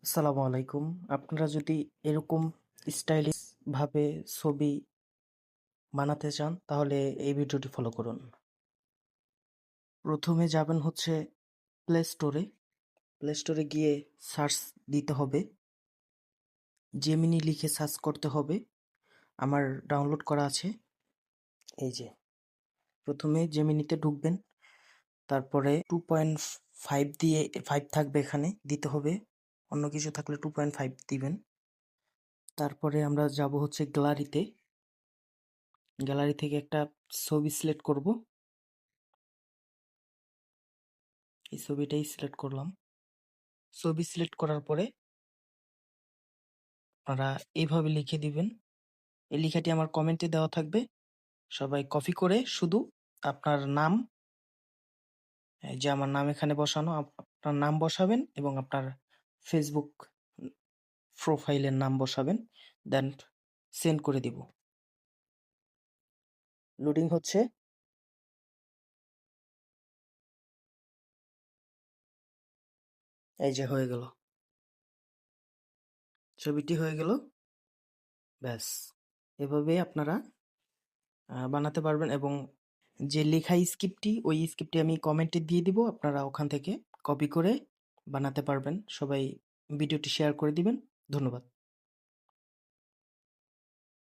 আসসালামু আলাইকুম। আপনারা যদি এরকম স্টাইলিশ ভাবে ছবি বানাতে চান তাহলে এই ভিডিওটি ফলো করুন। প্রথমে যাবেন হচ্ছে প্লে স্টোরে। প্লে স্টোরে গিয়ে সার্চ দিতে হবে, জেমিনি লিখে সার্চ করতে হবে। আমার ডাউনলোড করা আছে। এই যে প্রথমে জেমিনিতে ঢুকবেন, তারপরে 2.5 দিয়ে 5 থাকবে, এখানে দিতে হবে। অন্য কিছু থাকলে 2.5 দিবেন। তারপরে আমরা যাব হচ্ছে গ্যালারিতে। গ্যালারি থেকে একটা ছবি সিলেক্ট করব। এই ছবিটাই সিলেক্ট করলাম। ছবি সিলেক্ট করার পরে আপনারা এইভাবে লিখে দিবেন। এই লেখাটি আমার কমেন্টে দেওয়া থাকবে, সবাই কপি করে শুধু আপনার নাম, এই যে আমার নাম এখানে বসানো, আপনার নাম বসাবেন এবং আপনার ফেসবুক প্রোফাইলের নাম বসাবেন, দেন সেন্ড করে দিব। লোডিং হচ্ছে। এই যে হয়ে গেল, ছবিটি হয়ে গেল। ব্যাস, এভাবে আপনারা বানাতে পারবেন। এবং যে লেখা স্ক্রিপ্টটি, ওই স্ক্রিপ্টটি আমি কমেন্টে দিয়ে দিব, আপনারা ওখান থেকে কপি করে বানাতে পারবেন। সবাই ভিডিওটি শেয়ার করে দিবেন। ধন্যবাদ।